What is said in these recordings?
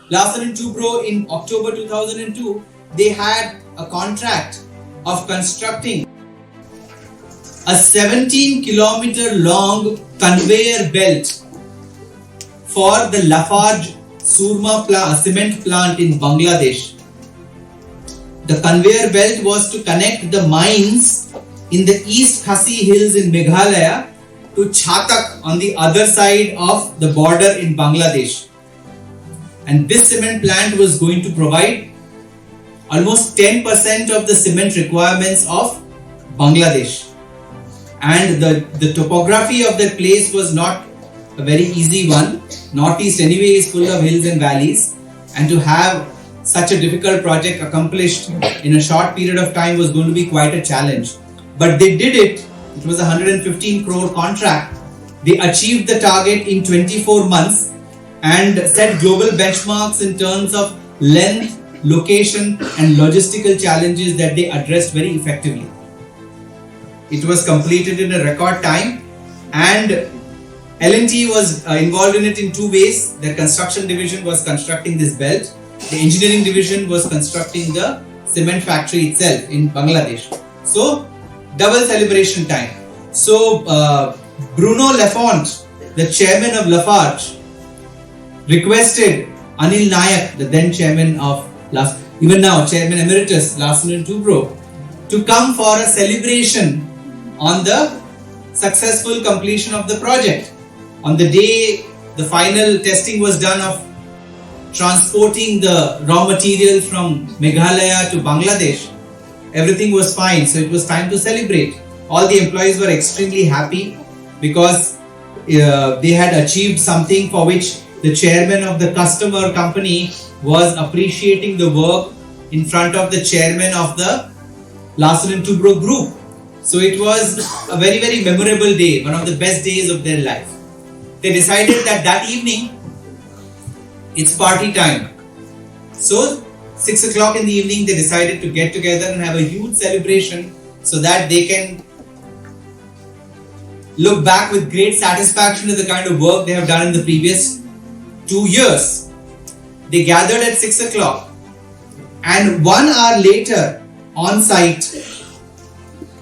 Larsen Toubro in October 2002, they had a contract of constructing a 17-kilometer long conveyor belt for the Lafarge Surma Cement Plant in Bangladesh. The conveyor belt was to connect the mines in the East Khasi Hills in Meghalaya to Chhatak on the other side of the border in Bangladesh. And this cement plant was going to provide almost 10% of the cement requirements of Bangladesh. And the topography of that place was not a very easy one. Northeast anyway is full of hills and valleys, and to have such a difficult project accomplished in a short period of time was going to be quite a challenge. But they did it. It was a 115 crore contract. They achieved the target in 24 months and set global benchmarks in terms of length, location and logistical challenges that they addressed very effectively. It was completed in a record time, and L&T was involved in it in two ways. Their construction division was constructing this belt. The engineering division was constructing the cement factory itself in Bangladesh. So, double celebration time. So, Bruno Lafont, the chairman of Lafarge, requested Anil Nayak, the then chairman of even now Chairman Emeritus Larsen Toubro, to come for a celebration on the successful completion of the project. On the day the final testing was done of transporting the raw material from Meghalaya to Bangladesh, everything was fine. So it was time to celebrate. All the employees were extremely happy because they had achieved something for which the chairman of the customer company was appreciating the work in front of the chairman of the Larsen Toubro group. So it was a very, very memorable day, one of the best days of their life. They decided that evening, it's party time. So 6 o'clock in the evening, they decided to get together and have a huge celebration so that they can look back with great satisfaction at the kind of work they have done in the previous 2 years. They gathered at 6 o'clock, and 1 hour later on site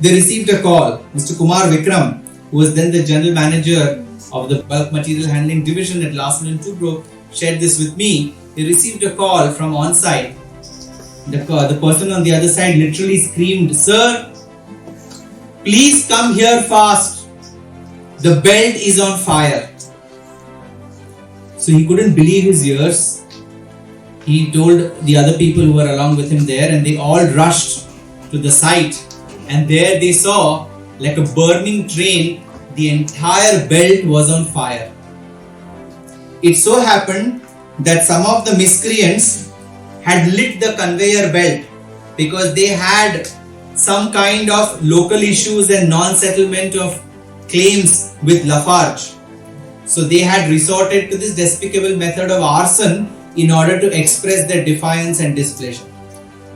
they received a call. Mr. Kumar Vikram, who was then the general manager of the bulk material handling division at Larsen Toubro, shared this with me. They received a call from on site. The person on the other side literally screamed, "Sir, please come here fast. The belt is on fire." So he couldn't believe his ears. He told the other people who were along with him there, and they all rushed to the site. And there they saw, like a burning train, the entire belt was on fire. It so happened that some of the miscreants had lit the conveyor belt because they had some kind of local issues and non-settlement of claims with Lafarge. So they had resorted to this despicable method of arson in order to express their defiance and displeasure.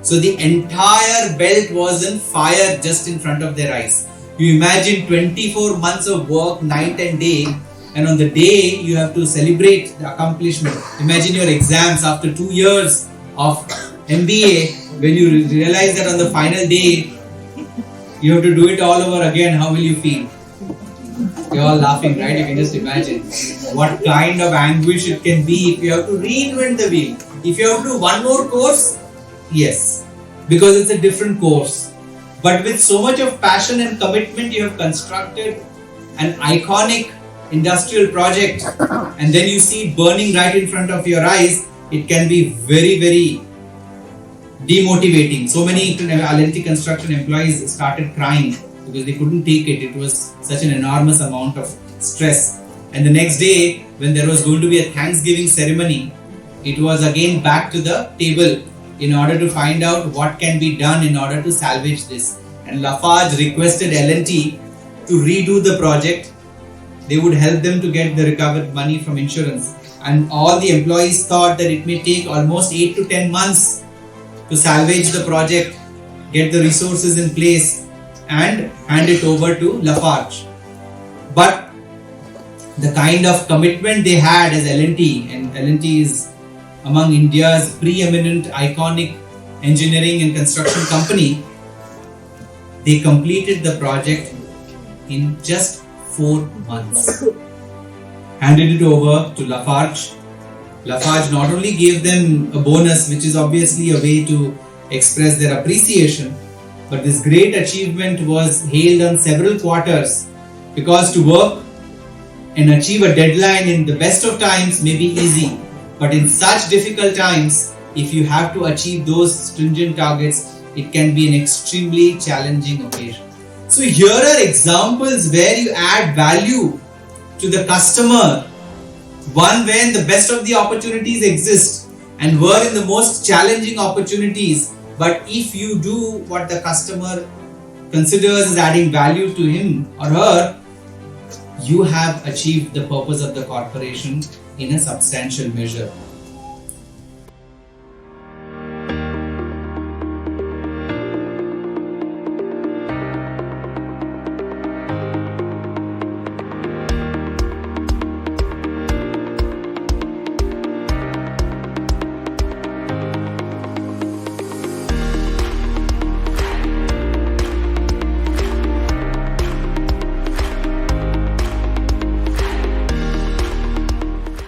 So the entire belt was on fire just in front of their eyes. You imagine 24 months of work, night and day, and on the day you have to celebrate the accomplishment. Imagine your exams after 2 years of MBA, when you realize that on the final day you have to do it all over again. How will you feel? You're all laughing, right? You can just imagine what kind of anguish it can be if you have to reinvent the wheel. If you have to do one more course, yes, because it's a different course. But with so much of passion and commitment, you have constructed an iconic industrial project, and then you see it burning right in front of your eyes. It can be very, very demotivating. So many L&T construction employees started crying because they couldn't take it. It was such an enormous amount of stress. And the next day, when there was going to be a Thanksgiving ceremony, it was again back to the table in order to find out what can be done in order to salvage this. And Lafarge requested L&T to redo the project. They would help them to get the recovered money from insurance. And all the employees thought that it may take almost 8 to 10 months to salvage the project, get the resources in place and hand it over to Lafarge. But the kind of commitment they had as L&T, and L&T is among India's preeminent iconic engineering and construction company, they completed the project in just 4 months. Handed it over to Lafarge. Lafarge not only gave them a bonus, which is obviously a way to express their appreciation, but this great achievement was hailed on several quarters, because to work and achieve a deadline in the best of times may be easy, but in such difficult times, if you have to achieve those stringent targets, it can be an extremely challenging occasion. So here are examples where you add value to the customer, one when the best of the opportunities exist and were in the most challenging opportunities, but if you do what the customer considers as adding value to him or her, you have achieved the purpose of the corporation in a substantial measure.